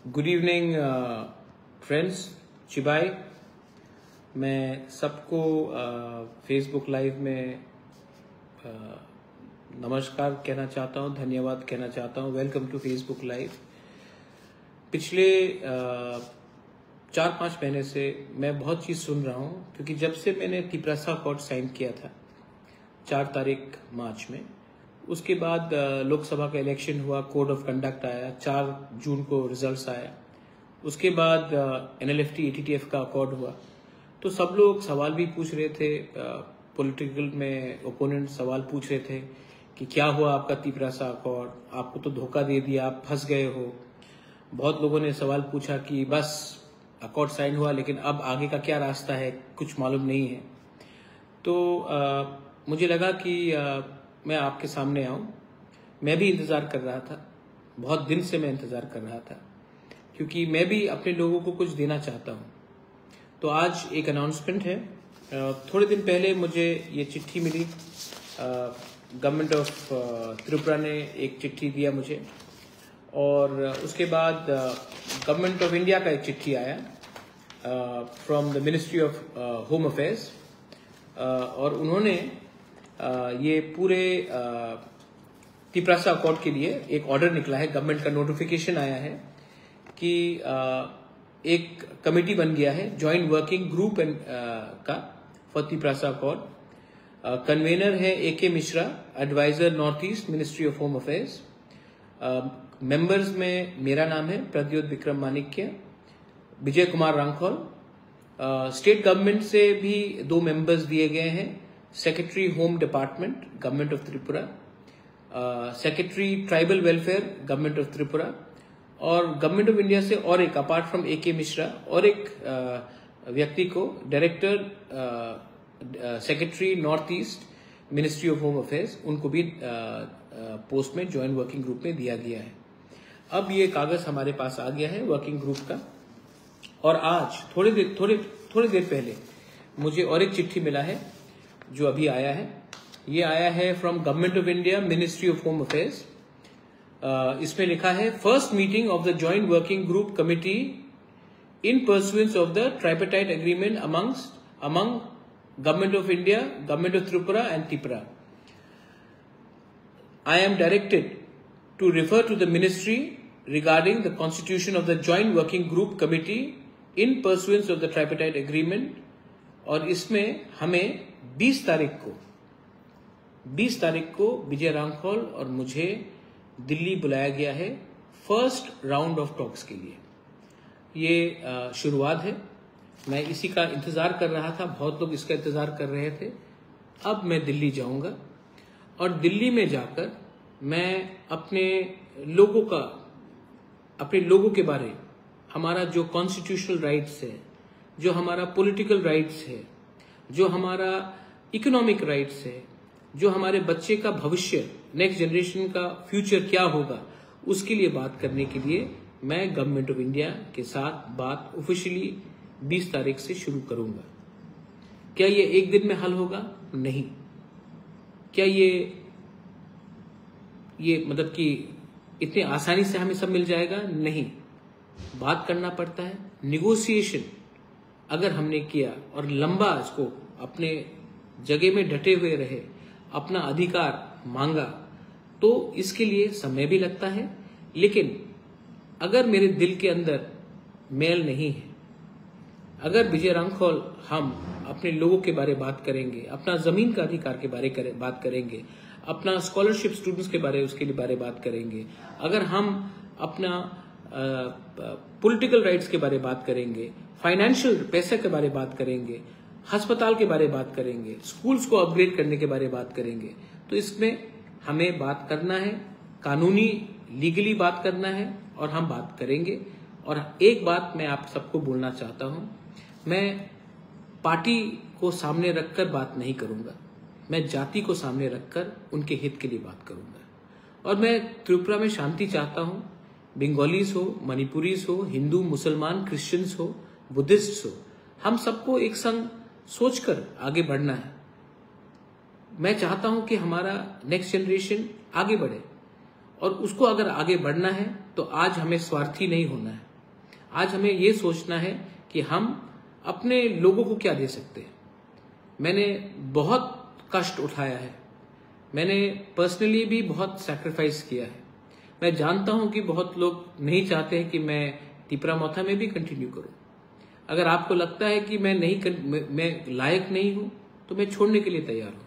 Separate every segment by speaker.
Speaker 1: Good evening friends, चिबाई। मैं सबको Facebook live में नमस्कार कहना चाहता हूं, धन्यवाद कहना चाहता हूं। Welcome to Facebook live. पिछले 4-5 महीने से मैं बहुत चीज़ सुन रहा हूं, क्योंकि जब से मैंने तिप्रासा अकॉर्ड साइन किया था 4 तारीख मार्च में, उसके बाद लोकसभा का इलेक्शन हुआ, कोड ऑफ कंडक्ट आया, 4 जून को रिजल्ट्स आया, उसके बाद NLFT ATTF का अकॉर्ड हुआ। तो सब लोग सवाल भी पूछ रहे थे, पॉलिटिकल में ओपोनेंट सवाल पूछ रहे थे कि क्या हुआ आपका तिप्रासा अकॉर्ड, आपको तो धोखा दे दिया, आप फंस गए हो। बहुत लोगों ने सवाल पूछा कि बस अकॉर्ड साइन हुआ, लेकिन अब आगे का क्या रास्ता है, कुछ मालूम नहीं है। तो मुझे लगा कि मैं आपके सामने आऊं। मैं भी इंतज़ार कर रहा था, बहुत दिन से मैं इंतज़ार कर रहा था, क्योंकि मैं भी अपने लोगों को कुछ देना चाहता हूं। तो आज एक अनाउंसमेंट है। थोड़े दिन पहले मुझे ये चिट्ठी मिली, गवर्नमेंट ऑफ त्रिपुरा ने एक चिट्ठी दिया मुझे, और उसके बाद गवर्नमेंट ऑफ इंडिया का एक चिट्ठी आया from the ministry of home affairs, और उन्होंने ये पूरे तिप्रासा अकॉर्ड के लिए एक ऑर्डर निकला है, गवर्नमेंट का नोटिफिकेशन आया है कि एक कमेटी बन गया है, जॉइंट वर्किंग ग्रुप का फॉर तिप्रासा अकॉर्ड। कन्वेनर है AK Mishra, adviser North East Ministry of home Affairs. Members में मेरा नाम है प्रद्योत विक्रम मानिक्य, विजय कुमार रांखौल। स्टेट गवर्नमेंट से भी 2 मेंबर्स दिए गए हैं, secretary home department government of Tripura, secretary tribal welfare government of Tripura, और गवर्नमेंट ऑफ इंडिया से और एक, अपार्ट फ्रॉम AK मिश्रा, और एक व्यक्ति को director secretary north East Ministry of home affairs, उनको भी पोस्ट में जॉइंट वर्किंग ग्रुप में दिया गया है। अब ये कागज हमारे पास आ गया है वर्किंग ग्रुप का, और आज थोड़ी देर पहले मुझे और एक चिट्ठी मिला है जो अभी आया है। ये आया है from government of India ministry of home affairs. इसमें लिखा है, first meeting of the joint working group committee in pursuance of the tripartite agreement among government of India, government of Tripura and Tripura. I am directed to refer to the ministry regarding the constitution of the joint working group committee in pursuance of the tripartite agreement, और इसमें हमें 20 तारीख को विजय रांखौल और मुझे दिल्ली बुलाया गया है फर्स्ट राउंड ऑफ टॉक्स के लिए। ये शुरुआत है, मैं इसी का इंतजार कर रहा था, बहुत लोग इसका इंतजार कर रहे थे। अब मैं दिल्ली जाऊंगा, और दिल्ली में जाकर मैं अपने लोगों के बारे, हमारा जो कॉन्स्टिट्यूशनल राइट्स है, जो हमारा पॉलिटिकल राइट्स है, जो हमारा इकोनॉमिक राइट्स है, जो हमारे बच्चे का भविष्य, नेक्स्ट जनरेशन का फ्यूचर क्या होगा, उसके लिए बात करने के लिए मैं गवर्नमेंट ऑफ इंडिया के साथ बात ऑफिशियली 20 तारीख से शुरू करूंगा। क्या ये एक दिन में हल होगा? नहीं। क्या ये मतलब कि इतने आसानी से हमें सब मिल जाएगा? नहीं। बात करना पड़ता है, निगोशिएशन अगर हमने किया और लंबा इसको अपने जगह में डटे हुए रहे, अपना अधिकार मांगा, तो इसके लिए समय भी लगता है। लेकिन अगर मेरे दिल के अंदर मेल नहीं है, अगर विजय रांखौल हम अपने लोगों के बारे बात करेंगे, अपना जमीन का अधिकार के बारे बात करेंगे, अपना स्कॉलरशिप स्टूडेंट्स के बारे बात करेंगे, अगर हम अपना पॉलिटिकल राइट्स के बारे बात करेंगे, फाइनेंशियल पैसे के बारे बात करेंगे, अस्पताल के बारे बात करेंगे, स्कूल्स को अपग्रेड करने के बारे बात करेंगे, तो इसमें हमें बात करना है, कानूनी लीगली बात करना है, और हम बात करेंगे। और एक बात मैं आप सबको बोलना चाहता हूं, मैं पार्टी को सामने रखकर बात नहीं करूंगा, मैं जाति को सामने रखकर उनके हित के लिए बात करूंगा। और मैं त्रिपुरा में शांति चाहता हूं, बंगालीज हो, मणिपुरीज हो, हिंदू, मुसलमान, क्रिश्चियंस हो, बुद्धिस्ट हो, हम सबको एक संग सोचकर आगे बढ़ना है। मैं चाहता हूं कि हमारा नेक्स्ट जनरेशन आगे बढ़े, और उसको अगर आगे बढ़ना है तो आज हमें स्वार्थी नहीं होना है, आज हमें ये सोचना है कि हम अपने लोगों को क्या दे सकते हैं। मैंने बहुत कष्ट उठाया है, मैंने पर्सनली भी बहुत सैक्रिफाइस किया है। मैं जानता हूं कि बहुत लोग नहीं चाहते हैं कि मैं तिपरामोथा में भी कंटिन्यू करूं। अगर आपको लगता है कि मैं लायक नहीं हूं तो मैं छोड़ने के लिए तैयार हूं,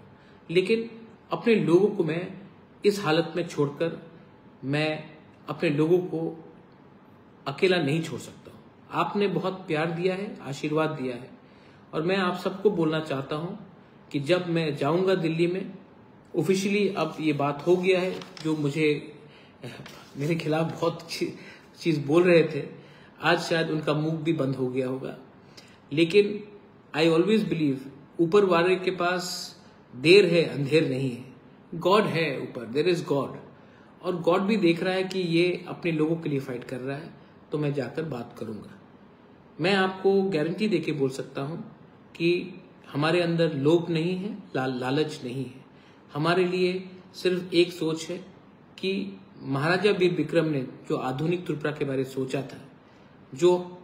Speaker 1: लेकिन अपने लोगों को मैं इस हालत में छोड़कर मैं अपने लोगों को अकेला नहीं छोड़ सकता हूं। आपने बहुत प्यार दिया है, आशीर्वाद दिया है, और मैं आप सबको बोलना चाहता हूं कि जब मैं जाऊंगा दिल्ली में ऑफिशियली, अब ये बात हो गया है, जो मुझे मेरे खिलाफ बहुत चीज बोल रहे थे, आज शायद उनका मुंह भी बंद हो गया होगा। लेकिन आई ऑलवेज बिलीव ऊपर वाले के पास देर है अंधेर नहीं है। गॉड है ऊपर, देयर इज गॉड, और गॉड भी देख रहा है कि ये अपने लोगों के लिए फाइट कर रहा है, तो मैं जाकर बात करूंगा। मैं आपको गारंटी देके बोल सकता हूं कि हमारे अंदर लोभ नहीं है, लालच नहीं है। हमारे लिए सिर्फ एक सोच है कि महाराजा वीर विक्रम ने जो आधुनिक त्रिपुरा के बारे में सोचा था, जो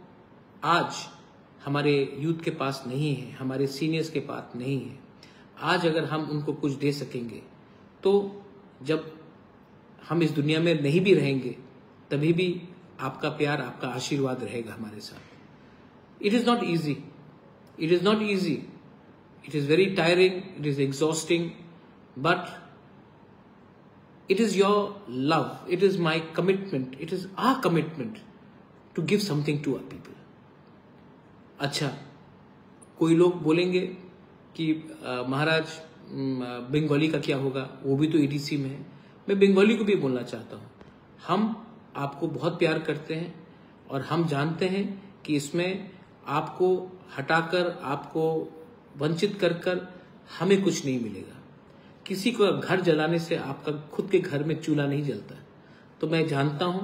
Speaker 1: आज हमारे यूथ के पास नहीं है, हमारे सीनियर्स के पास नहीं है, आज अगर हम उनको कुछ दे सकेंगे तो जब हम इस दुनिया में नहीं भी रहेंगे तभी भी आपका प्यार, आपका आशीर्वाद रहेगा हमारे साथ। It is not easy, it is not easy, it is very tiring, it is exhausting, but it is your love, it is my commitment, it is our commitment to give something to our people. अच्छा, कोई लोग बोलेंगे कि महाराज बंगाली का क्या होगा, वो भी तो ईडीसी में है। मैं बंगाली को भी बोलना चाहता हूँ, हम आपको बहुत प्यार करते हैं और हम जानते हैं कि इसमें आपको हटाकर, आपको वंचित कर हमें कुछ नहीं मिलेगा। किसी को घर जलाने से आपका खुद के घर में चूल्हा नहीं जलता। तो मैं जानता हूं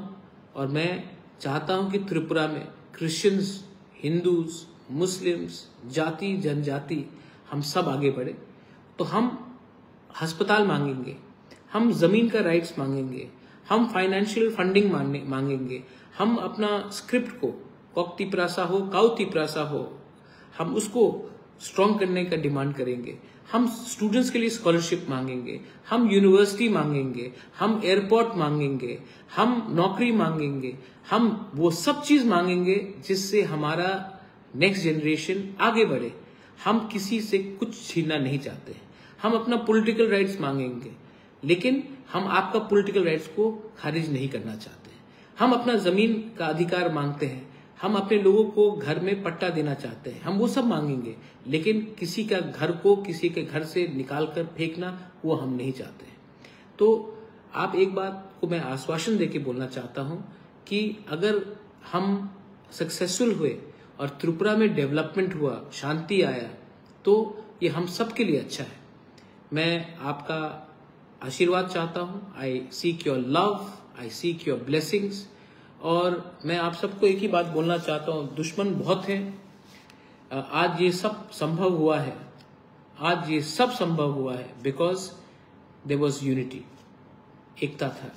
Speaker 1: और मैं चाहता हूं कि त्रिपुरा में क्रिश्चियंस, हिंदूज, मुस्लिम्स, जाति जनजाति हम सब आगे बढ़े। तो हम अस्पताल मांगेंगे, हम जमीन का राइट्स मांगेंगे, हम फाइनेंशियल फंडिंग मांगेंगे, हम अपना स्क्रिप्ट को कॉक तिपरासा हो, काउ तिपरासा हो, हम उसको स्ट्रॉन्ग करने का डिमांड करेंगे। हम स्टूडेंट्स के लिए स्कॉलरशिप मांगेंगे, हम यूनिवर्सिटी मांगेंगे, हम एयरपोर्ट मांगेंगे, हम नौकरी मांगेंगे, हम वो सब चीज मांगेंगे जिससे हमारा नेक्स्ट जनरेशन आगे बढ़े। हम किसी से कुछ छीनना नहीं चाहते हैं। हम अपना पॉलिटिकल राइट्स मांगेंगे, लेकिन हम आपका पॉलिटिकल राइट्स को खारिज नहीं करना चाहते हैं। हम अपना जमीन का अधिकार मांगते हैं, हम अपने लोगों को घर में पट्टा देना चाहते हैं, हम वो सब मांगेंगे, लेकिन किसी का घर को किसी के घर से निकालकर फेंकना वो हम नहीं चाहते हैं। तो आप एक बात को मैं आश्वासन देके बोलना चाहता हूं कि अगर हम सक्सेसफुल हुए और त्रिपुरा में डेवलपमेंट हुआ, शांति आया, तो ये हम सब के लिए अच्छा है। मैं आपका आशीर्वाद चाहता हूं। आई seek your love, I seek your blessings. और मैं आप सबको एक ही बात बोलना चाहता हूं, दुश्मन बहुत हैं। आज ये सब संभव हुआ है, आज ये सब संभव हुआ है बिकॉज देयर वाज यूनिटी, एकता था,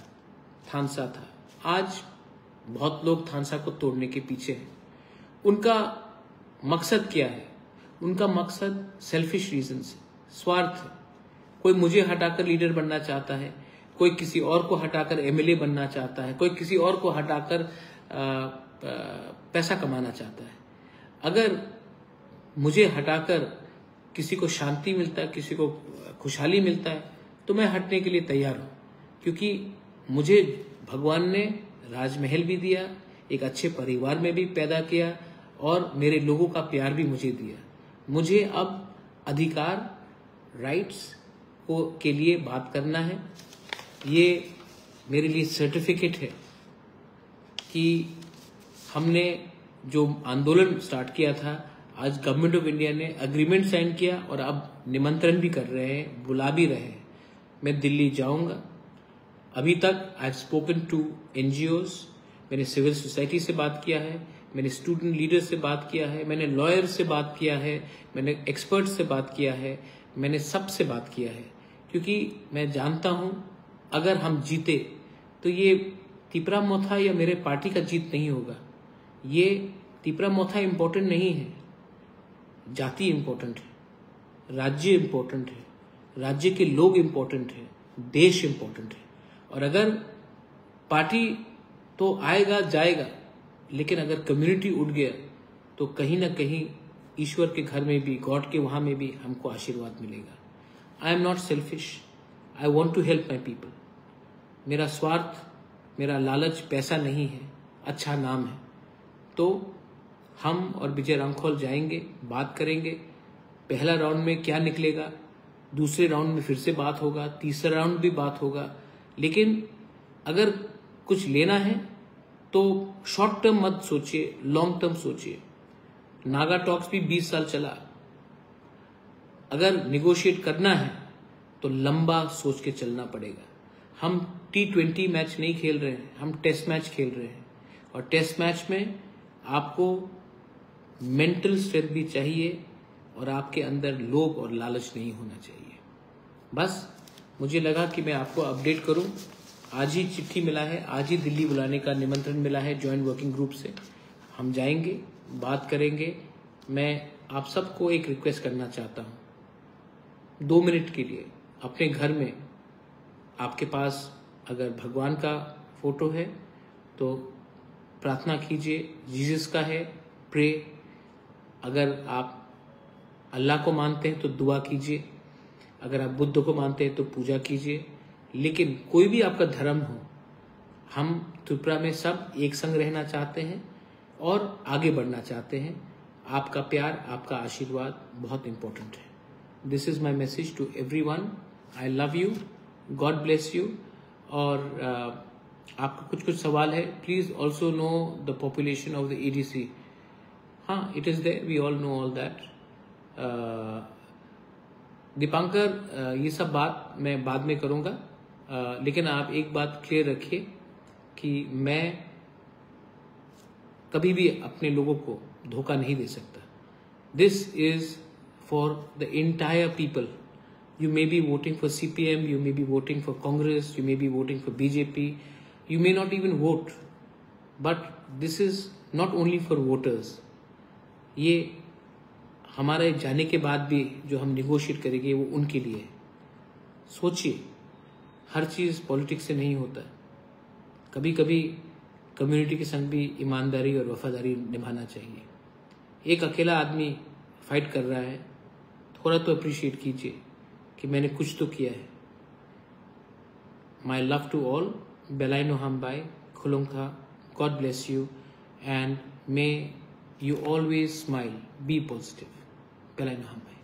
Speaker 1: थानसा था। आज बहुत लोग थानसा को तोड़ने के पीछे हैं। उनका मकसद क्या है? उनका मकसद सेल्फिश रीजन से, स्वार्थ है। कोई मुझे हटाकर लीडर बनना चाहता है, कोई किसी और को हटाकर एमएलए बनना चाहता है, कोई किसी और को हटाकर पैसा कमाना चाहता है। अगर मुझे हटाकर किसी को शांति मिलता है, किसी को खुशहाली मिलता है, तो मैं हटने के लिए तैयार हूं, क्योंकि मुझे भगवान ने राजमहल भी दिया, एक अच्छे परिवार में भी पैदा किया, और मेरे लोगों का प्यार भी मुझे दिया। मुझे अब अधिकार, राइट्स को के लिए बात करना है। ये मेरे लिए सर्टिफिकेट है कि हमने जो आंदोलन स्टार्ट किया था, आज गवर्नमेंट ऑफ इंडिया ने एग्रीमेंट साइन किया और अब निमंत्रण भी कर रहे हैं, बुला भी रहे हैं। मैं दिल्ली जाऊंगा। अभी तक I have spoken to NGOs, मैंने सिविल सोसाइटी से बात किया है, मैंने स्टूडेंट लीडर से बात किया है, मैंने लॉयर से बात किया है, मैंने एक्सपर्ट से बात किया है, मैंने सबसे बात किया है, क्योंकि मैं जानता हूं अगर हम जीते तो ये तिपरामोथा या मेरे पार्टी का जीत नहीं होगा, ये तिपरा मोथा इम्पोर्टेंट नहीं है, जाति इम्पोर्टेंट है, राज्य इम्पोर्टेंट है, राज्य के लोग इम्पोर्टेंट है, देश इम्पोर्टेंट है। और अगर पार्टी तो आएगा जाएगा, लेकिन अगर कम्युनिटी उठ गया तो कहीं ना कहीं ईश्वर के घर में भी, गॉड के वहां में भी हमको आशीर्वाद मिलेगा। I am not selfish, I want to help my people. मेरा स्वार्थ, मेरा लालच पैसा नहीं है, अच्छा नाम है। तो हम और विजय रामखोल जाएंगे, बात करेंगे। पहला राउंड में क्या निकलेगा, दूसरे राउंड में फिर से बात होगा, तीसरा राउंड भी बात होगा। लेकिन अगर कुछ लेना है तो शॉर्ट टर्म मत सोचिए, लॉन्ग टर्म सोचिए। नागा टॉक्स भी 20 साल चला। अगर निगोशिएट करना है तो लंबा सोच के चलना पड़ेगा। हम T20 मैच नहीं खेल रहे हैं, हम टेस्ट मैच खेल रहे हैं। और टेस्ट मैच में आपको मेंटल स्ट्रेंथ भी चाहिए और आपके अंदर लोभ और लालच नहीं होना चाहिए। बस मुझे लगा कि मैं आपको अपडेट करूं। आज ही चिट्ठी मिला है, आज ही दिल्ली बुलाने का निमंत्रण मिला है जॉइंट वर्किंग ग्रुप से। हम जाएंगे, बात करेंगे। मैं आप सबको एक रिक्वेस्ट करना चाहता हूं, 2 मिनट के लिए अपने घर में, आपके पास अगर भगवान का फोटो है तो प्रार्थना कीजिए, जीसस का है प्रे। अगर आप अल्लाह को मानते हैं तो दुआ कीजिए, अगर आप बुद्ध को मानते हैं तो पूजा कीजिए। लेकिन कोई भी आपका धर्म हो, हम त्रिपुरा में सब एक संग रहना चाहते हैं और आगे बढ़ना चाहते हैं। आपका प्यार, आपका आशीर्वाद बहुत इंपॉर्टेंट है। This is my message to everyone. I love you, God bless you. और आपका कुछ सवाल है, please also know the population of the EDC। हाँ, it is there, we all know all that. Dipankar, ये सब बात मैं बाद में करूंगा। लेकिन आप एक बात क्लियर रखिए कि मैं कभी भी अपने लोगों को धोखा नहीं दे सकता। This is for the entire people. You may be voting for CPM, you may be voting for Congress, you may be voting for BJP, you may not even vote. But this is not only for voters. ये हमारे जाने के बाद भी जो हम negotiate करेंगे वो उनके लिए है। सोचिए, हर चीज़ पॉलिटिक्स से नहीं होता। कभी कभी कम्युनिटी के संग भी ईमानदारी और वफादारी निभाना चाहिए। एक अकेला आदमी फाइट कर रहा है, थोड़ा तो अप्रिशिएट कीजिए कि मैंने कुछ तो किया है। माई लव टू ऑल, बेलाइनो हमबाई, खुलुंखा, god bless you and may you always smile, be positive. बेलाइनो हमबाई।